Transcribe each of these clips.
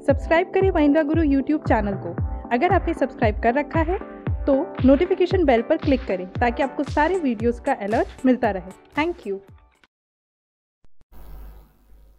Subscribe करें महिंद्रा गुरु YouTube channel को। अगर आपने सब्सक्राइब कर रखा है तो नोटिफिकेशन बेल पर क्लिक करें ताकि आपको सारे वीडियोस का अलर्ट मिलता रहे। Thank you.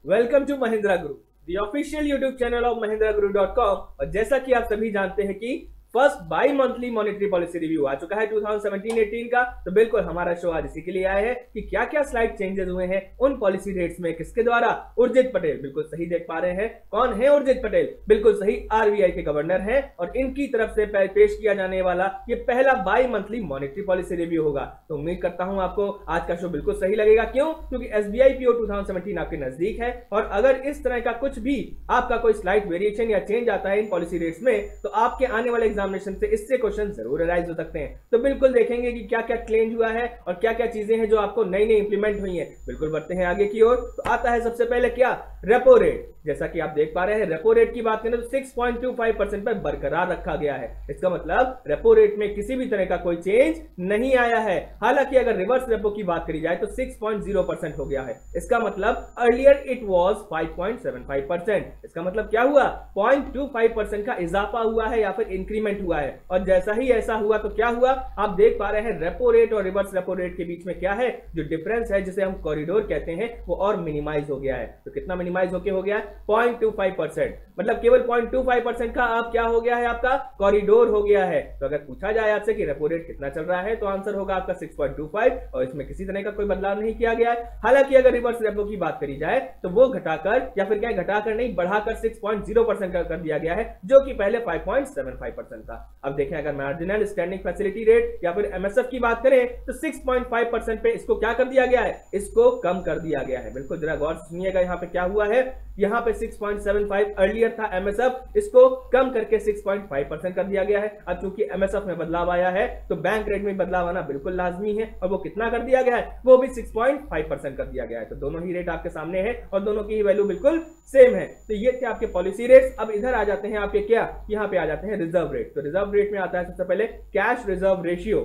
Welcome to Mahindra Guru, the official YouTube channel of mahindraguru.com। और जैसा कि आप सभी जानते हैं कि first bi monthly monetary policy review आ चुका है 2017-18 का, तो बिल्कुल हमारा शो आज इसी के लिए आया है कि क्या क्या स्लाइड चेंजेस हुए हैं उन पॉलिसी रेट्स में, किसके द्वारा। उर्जित पटेल, बिल्कुल सही देख पा रहे हैं। कौन है उर्जित पटेल? बिल्कुल सही, आरबीआई के गवर्नर हैं और इनकी तरफ से पेश किया जाने वाला ये पहला by monthly monetary policy review होगा। तो उम्मीद करता हूं आपको आज का शो बिल्कुल सही लगेगा। क्यों? क्योंकि एसबीआई पीओ 2017 आपके नजदीक है और अगर इस तरह का कुछ भी आपका कोई स्लाइड वेरिएशन या चेंज आता है इन पॉलिसी रेट्स में, तो आपके आने वाले एग्जामिनेशन से इससे क्वेश्चन जरूर अराइज हो सकते हैं। तो बिल्कुल देखेंगे कि क्या क्या चेंज हुआ है और क्या क्या चीजें हैं जो आपको नई नई इंप्लीमेंट हुई हैं। बिल्कुल बढ़ते हैं आगे की ओर। तो आता है सबसे पहले क्या, रेपो रेट। जैसा कि आप देख पा रहे हैं, रेपो रेट की बात करें तो 6.25% पर बरकरार रखा गया है। इसका मतलब रेपो रेट में किसी भी तरह का कोई चेंज नहीं आया है। हालांकि अगर रिवर्स रेपो की बात करी जाए तो 6.0% हो गया है। इसका मतलब अर्लियर इट वाज 5.75%। इसका मतलब क्या हुआ, 0.25% का इजाफा हुआ है या फिर इंक्रीमेंट हुआ है। और जैसा ही ऐसा हुआ तो क्या हुआ, आप देख पा रहे हैं रेपो रेट और रिवर्स रेपो रेट के बीच में क्या है, जो डिफरेंस है जिसे हम कॉरिडोर कहते हैं, वो और मिनिमाइज हो गया है। तो कितना मिनिमाइज होके हो गया है, 0.25%। मतलब केवल 0.25% का आप क्या हो गया है, आपका कॉरिडोर हो गया है। तो अगर पूछा जाए आपसे कि रेपो रेट कितना चल रहा है तो आंसर होगा आपका 6.25 और इसमें किसी तरह का कोई बदलाव नहीं किया गया है। हालांकि अगर रिवर्स रेपो की बात करी जाए तो वो घटाकर या फिर क्या घटाकर नहीं बढ़ाकर 6.0% कर दिया गया है, जो कि पहले 5.75% था। अब देखें अगर मार्जिनल स्टैंडिंग फैसिलिटी रेट या फिर एमएसएफ की बात करें तो 6.5% पे इसको क्या कर दिया गया है, इसको कम कर दिया गया है। बिल्कुल जरा गौर से सुनिएगा, यहाँ पे क्या हुआ है, यहाँ पे 6.75 अर्लियर था एमएसएफ, इसको कम करके 6.5% कर दिया गया है। अब चूंकि एमएसएफ में बदलाव आया है तो बैंक रेट में बदलाव आना बिल्कुल लाजमी है और वो कितना कर दिया गया है, वो भी 6.5% कर दिया गया है। तो दोनों ही रेट आपके सामने है और दोनों की वैल्यू बिल्कुल सेम है। तो ये थे आपके पॉलिसी रेट्स। अब इधर आ जाते हैं आपके क्या, यहाँ पे आ जाते हैं रिजर्व रेट। तो रिजर्व रेट में आता है सबसे पहले cash reserve ratio.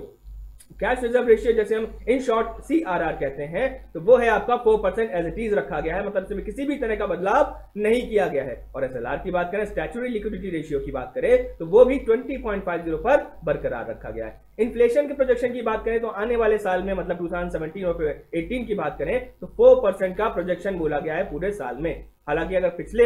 Cash reserve ratio जैसे हम इन शॉर्ट CRR कहते हैं, तो वो है आपका 4% एज इट इज रखा गया है। मतलब इसमें किसी भी तरह का बदलाव नहीं किया गया है। और SLR की बात करें, स्टैट्यूटरी लिक्विडिटी रेशियो की बात करें, तो वो भी 20.50 पर बरकरार रखा गया है। इन्फ्लेशन के प्रोजेक्शन की बात करें तो आने वाले साल में मतलब 2017 और 18 की बात करें तो 4% का प्रोजेक्शन बोला गया है पूरे साल में। हालांकि अगर पिछले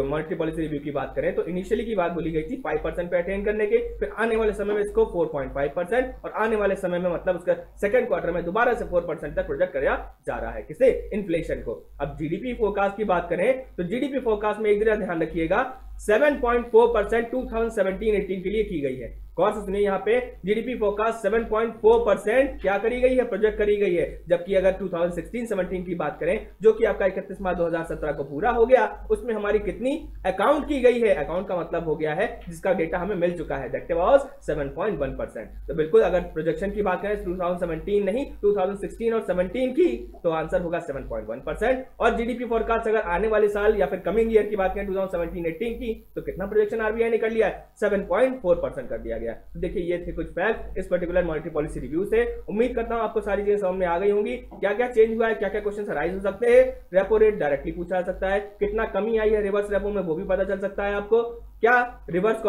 मॉनेटरी पॉलिसी रिव्यू की बात करें तो इनिशियली की बात बोली गई थी 5% पे अटेन करने के, फिर आने वाले समय में इसको 4.5% और आने वाले समय में मतलब उसका सेकंड क्वार्टर में दोबारा से 4% तक प्रोजेक्ट किया जा रहा है। किसे, इन्फ्लेशन को। अब जीडीपी फोरकास्ट की बात करें तो जीडीपी फोरकास्ट में एक जरा ध्यान रखिएगा, 7.4% 2017-18 के लिए की गई है। गौर से सुनिए, यहाँ पे जीडीपी फोरकास्ट 7.4% क्या करी गई है, प्रोजेक्ट करी गई है। जबकि अगर 2016-17 की बात करें जो कि आपका 31 मार्च 2017 को पूरा हो गया, उसमें हमारी कितनी अकाउंट की गई है, अकाउंट का मतलब हो गया है जिसका डेटा हमें मिल चुका है, दैट वाज 7.1%। तो बिल्कुल अगर प्रोजेक्शन की बात करें 2017 नहीं 2016 और 17 की, तो आंसर होगा 7.1%। और जीडीपी फोरकास्ट अगर आने वाले साल या फिर कमिंग ईयर की बात करें 2017-18 की, तो कितना प्रोजेक्शन आरबीआई ने कर लिया है, 7.4% कर दिया गया। तो देखिए ये थे कुछ फैक्ट इस पर्टिकुलर मॉनेटरी पॉलिसी रिव्यू से। उम्मीद करता हूं आपको सारी चीजें समझ में आ गई होंगी। क्या क्या चेंज हुआ है, क्या क्या क्वेश्चन अराइज हो सकते हैं। रेपो रेट डायरेक्टली पूछा जा सकता है, कितना कमी आई है रिवर्स रेपो में वो भी पता चल सकता है आपको। क्या रिवर्स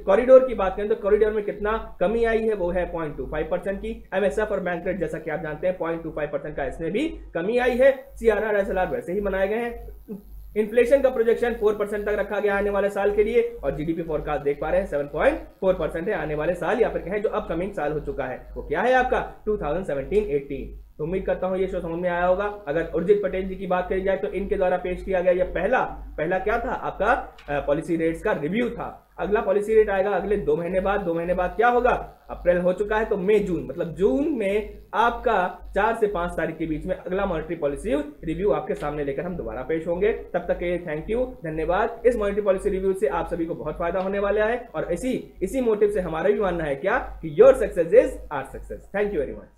कॉरिडोर की बात करें तो कॉरिडोर में कितना कमी आई है, वो है 0.25% की। एमएसएफ और बैंक रेट जैसा कि आप जानते हैं 0.25% का इसमें भी कमी आई है। CRR SLR वैसे ही बनाए गए हैं। इन्फ्लेशन का प्रोजेक्शन 4% तक रखा गया आने वाले साल के लिए और जीडीपी फोरकास्ट देख पा रहे हैं 7.4% है आने वाले साल या फिर कहें जो अपकमिंग साल हो चुका है, वो क्या है आपका 2017-18। तो उम्मीद करता हूं ये शो समझ में आया होगा। अगर उर्जित पटेल जी की बात करी जाए तो इनके द्वारा पेश किया गया ये पहला क्या था, आपका पॉलिसी रेट्स का रिव्यू था। अगला पॉलिसी रेट आएगा अगले 2 महीने बाद। 2 महीने बाद क्या होगा, अप्रैल हो चुका है तो मई जून, मतलब जून में आपका 4 से 5 तारीख के बीच में अगला मॉनेटरी पॉलिसी रिव्यू आपके सामने लेकर हम दोबारा पेश होंगे। तब तक के लिए थैंक यू, धन्यवाद। इस मॉनेटरी पॉलिसी रिव्यू से आप सभी को बहुत फायदा होने वाला है और इसी मोटिव से हमारा भी मानना है क्या कि your success is our success. Thank you very much.